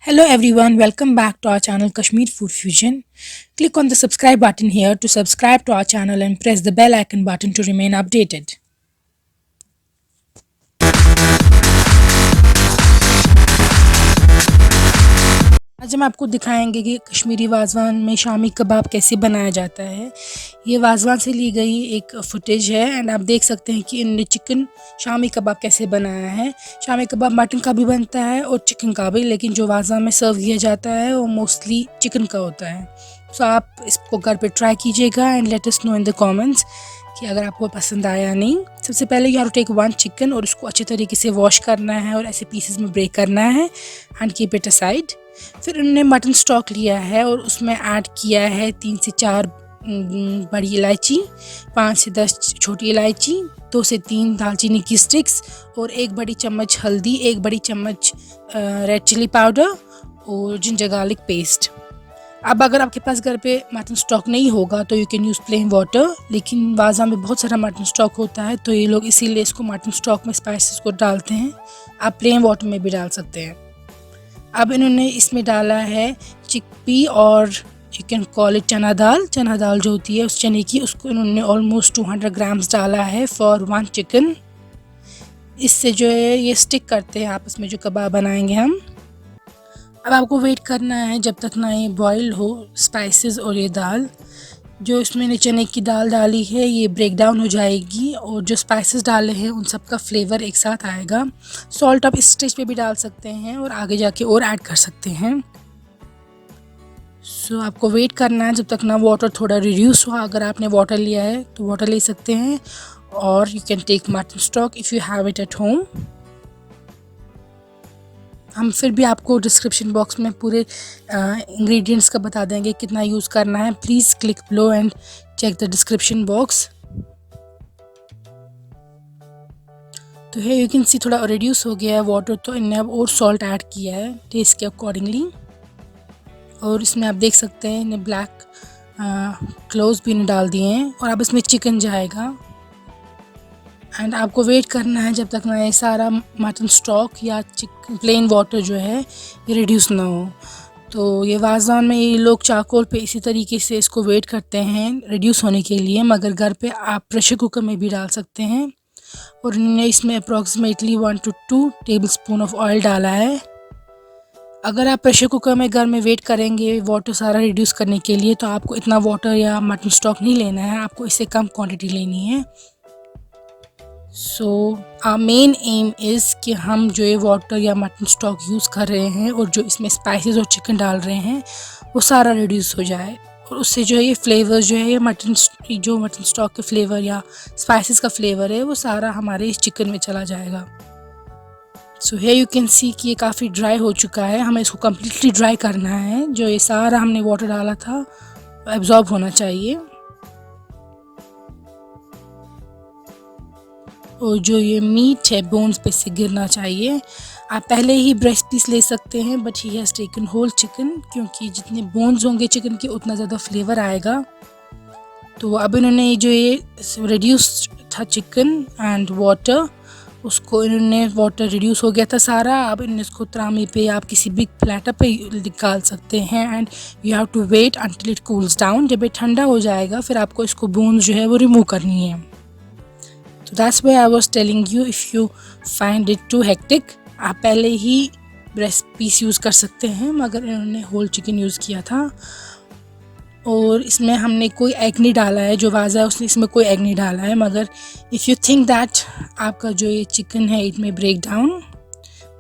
Hello everyone, welcome back to our channel Kashmir Food Fusion. Click on the subscribe button here to subscribe to our channel and press the bell icon button to remain updated. आज हम आपको दिखाएंगे कि कश्मीरी वाजवान में शामी कबाब कैसे बनाया जाता है। ये वाजवान से ली गई एक फुटेज है एंड आप देख सकते हैं कि इन्होंने चिकन शामी कबाब कैसे बनाया है। शामी कबाब मटन का भी बनता है और चिकन का भी, लेकिन जो वाजवान में सर्व किया जाता है वो मोस्टली चिकन का होता है। सो आप इसको घर पे ट्राई कीजिएगा and let us know in the comments कि अगर आपको पसंद आया नहीं। सबसे पहले you have to take one chicken और उसको अच्छे तरीके से वॉश करना है और ऐसे पीसेस में ब्रेक करना है एंड कीप इट असाइड। फिर उन्होंने मटन स्टॉक लिया है और उसमें ऐड किया है 3 से 4 बड़ी इलायची, 5 से 10 छोटी इलायची, 2 से 3 दालचीनी की स्टिक्स और 1 बड़ी चम्मच हल्दी, 1 बड़ी चम्मच रेड चिली पाउडर और जिंजर गार्लिक पेस्ट। अब अगर आपके पास घर पे मटन स्टॉक नहीं होगा तो you can use plain water, लेकिन वाजा में बहुत सारा मटन स्टॉक होता है तो ये लोग इसीलिए इसको मटन स्टॉक में स्पाइसेस को डालते हैं। आप प्लेन वाटर में भी डाल सकते हैं। अब इन्होंने इसमें डाला है चिकपी और यू कैन कॉल इट चना दाल। चना दाल जो होती है उस चने की, उसको इन्होंने ऑलमोस्ट 200 ग्राम्स डाला है फॉर 1 चिकन। इससे जो है ये स्टिक करते हैं आपस में जो कबाब बनाएंगे हम। अब आपको वेट करना है जब तक ना ये बॉयल हो स्पाइसेस और ये दाल। जो इसमें मैंने चने की दाल डाली है ये ब्रेक डाउन हो जाएगी और जो स्पाइसेस डाले हैं उन सब का फ्लेवर एक साथ आएगा। सॉल्ट आप इस स्टेज पे भी डाल सकते हैं और आगे जाके और ऐड कर सकते हैं। सो आपको वेट करना है जब तक ना वाटर थोड़ा रिड्यूस हुआ। अगर आपने वाटर लिया है तो वाटर ले सकते हैं और you can take mutton stock if you have it at home. हम फिर भी आपको डिस्क्रिप्शन बॉक्स में पूरे इंग्रेडिएंट्स का बता देंगे कितना यूज़ करना है। Please click below and check the description box. तो है यू कैन सी थोड़ा रिड्यूस हो गया है वाटर, तो इन्हें अब और सॉल्ट ऐड किया है टेस्ट के अकॉर्डिंगली। और इसमें आप देख सकते हैं इन्हें ब्लैक क्लोव्स भी इन्हें डाल दिए हैं और अब इसमें चिकन जाएगा। एंड आपको वेट करना है जब तक ना ये सारा मटन स्टॉक या प्लेन वाटर जो है ये रिड्यूस ना हो। तो ये वाज़वान में ये लोग चारकोल पे इसी तरीके से इसको वेट करते हैं रिड्यूस होने के लिए, मगर घर पे आप प्रेशर कुकर में भी डाल सकते हैं। और इन्होंने इसमें approximately 1 to 2 tablespoon of oil डाला है। अगर आप प्रेशर कुकर में घर में वेट करेंगे वाटर सारा रिड्यूस करने के लिए तो आपको इतना वाटर या मटन स्टॉक नहीं लेना है, आपको इससे कम क्वांटिटी लेनी है। So our main aim is कि हम जो ये वाटर या मटन स्टॉक यूज़ कर रहे हैं और जो इसमें स्पाइसेस और चिकन डाल रहे हैं वो सारा रिड्यूस हो जाए और उससे जो है ये फ्लेवर जो है ये मटन स्टॉक के फ्लेवर या स्पाइसेस का फ्लेवर है वो सारा हमारे इस चिकन में चला जाएगा। सो है यू कैन सी कि ये काफ़ी ड्राई हो चुका है। हमें इसको कम्प्लीटली ड्राई करना है। जो ये सारा हमने वाटर डाला था एब्जॉर्ब होना चाहिए। और जो ये मीट है बोन्स पे से गिरना चाहिए। आप पहले ही ब्रेस्ट पीस ले सकते हैं but he has taken whole chicken, क्योंकि जितने बोन्स होंगे चिकन के उतना ज़्यादा फ्लेवर आएगा। तो अब इन्होंने जो ये रिड्यूस्ड था चिकन एंड वाटर, उसको इन्होंने वाटर रिड्यूस हो गया था सारा। अब इन्होंने इसको त्रामी पे आप किसी बिग प्लेटर पे निकाल सकते हैं and you have to wait until it cools down. जब ये ठंडा हो जाएगा फिर आपको इसको बोन्स जो है वो रिमूव करनी है। तो that's why I was telling you if you find it too hectic, आप पहले ही ब्रेस्ट पीस यूज़ कर सकते हैं, मगर इन्होंने होल चिकन यूज़ किया था। और इसमें हमने कोई एग नहीं डाला है, जो वाज़ा है उसने इसमें कोई एग नहीं डाला है। मगर इफ़ यू थिंक दैट आपका जो ये चिकन है इट में ब्रेक डाउन,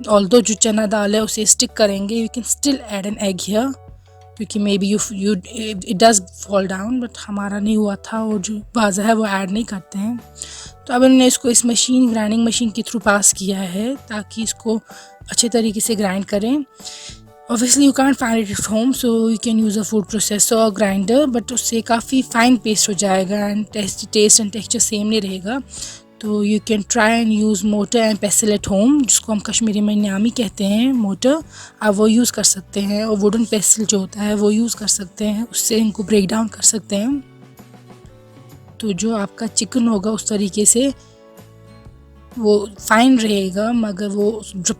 ऑल्दो जो चना दाल है उसे स्टिक करेंगे, you can still add an egg here, क्योंकि maybe you it does fall down, but हमारा नहीं हुआ था और जो वाज़ा है वो ऐड नहीं करते हैं। तो अब इन्होंने इसको इस ग्राइंडिंग मशीन के थ्रू पास किया है ताकि इसको अच्छे तरीके से ग्राइंड करें। Obviously you can't find it at home, so you can use a food processor और ग्राइंडर, बट उससे काफ़ी फाइन पेस्ट हो जाएगा and taste and texture same नहीं रहेगा। तो you can try and use mortar and pestle at home, जिसको हम कश्मीरी में न्यामी कहते हैं मोटर। आप वो यूज़ कर सकते हैं और वुडन पेसल जो होता है वो यूज़ कर सकते हैं, उससे इनको ब्रेक डाउन कर सकते हैं। तो जो आपका चिकन होगा उस तरीके से वो फाइन रहेगा, मगर वो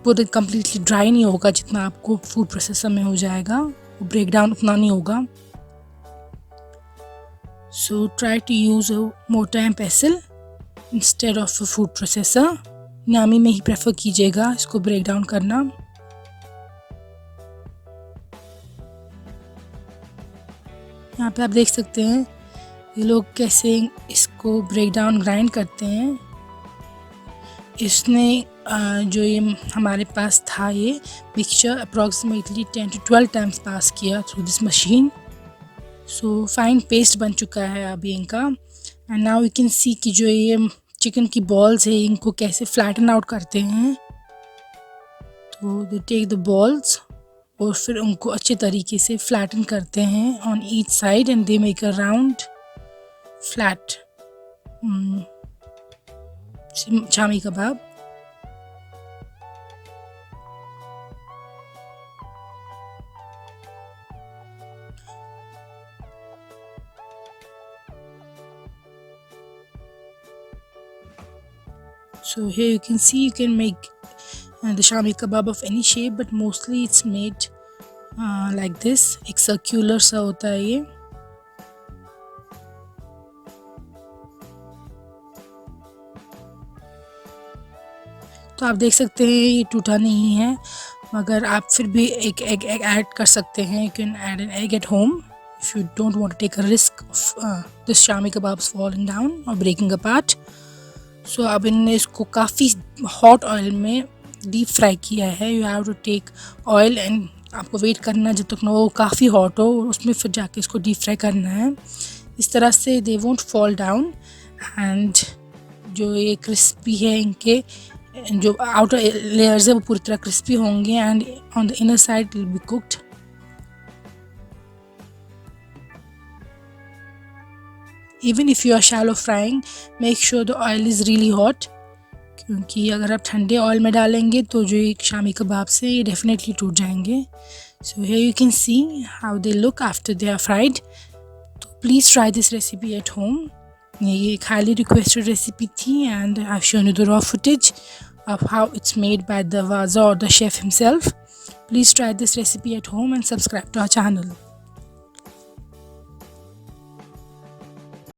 पूरे कम्प्लीटली ड्राई नहीं होगा जितना आपको फूड प्रोसेसर में हो जाएगा, वो ब्रेक डाउन उतना नहीं होगा। So try to use a mortar and pestle instead of a food processor. नामी में ही प्रेफर कीजिएगा इसको ब्रेक डाउन करना। यहाँ पे आप देख सकते हैं ये लोग कैसे इसको ब्रेक डाउन ग्राइंड करते हैं। इसने जो ये हमारे पास था ये मिक्सचर अप्रॉक्सीमेटली 10 to 12 टाइम्स पास किया through this machine. So fine paste बन चुका है अभी इनका। And now you can see कि जो ये चिकन की बॉल्स है इनको कैसे फ्लैटन आउट करते हैं। तो दे टेक द बॉल्स और फिर उनको अच्छे तरीके से फ्लैटन करते हैं on each side and they make a round flat shami kebab. So here you can see you can make the Shami kebab of any shape, but mostly it's made like this, एक circular सा होता है ये। तो आप देख सकते हैं ये टूटा नहीं है, मगर आप फिर भी एक एग ऐड कर सकते हैं। You can add an egg at home if you don't want to take a risk of this Shami kebabs falling down or breaking apart. So अब इनने इसको काफ़ी हॉट ऑयल में डीप फ्राई किया है। You have to take oil and आपको wait करना जब तक ना वो काफ़ी हॉट हो, उसमें फिर जाके इसको डीप फ्राई करना है। इस तरह से they won't fall down and जो ये क्रिस्पी है इनके जो आउटर लेयर्स है वो पूरी तरह क्रिस्पी होंगे and on the inner side will be cooked. Even if you are shallow frying, make sure the oil is really hot, क्योंकि अगर आप ठंडे ऑयल में डालेंगे तो जो एक शामी कबाब से ये डेफिनेटली टूट जाएंगे। So here you can see how they look after they are fried. तो please try this recipe at home. ये एक highly requested recipe थी and I've shown you the raw footage of how it's made by the Waza or the chef himself. Please try this recipe at home and subscribe to our channel.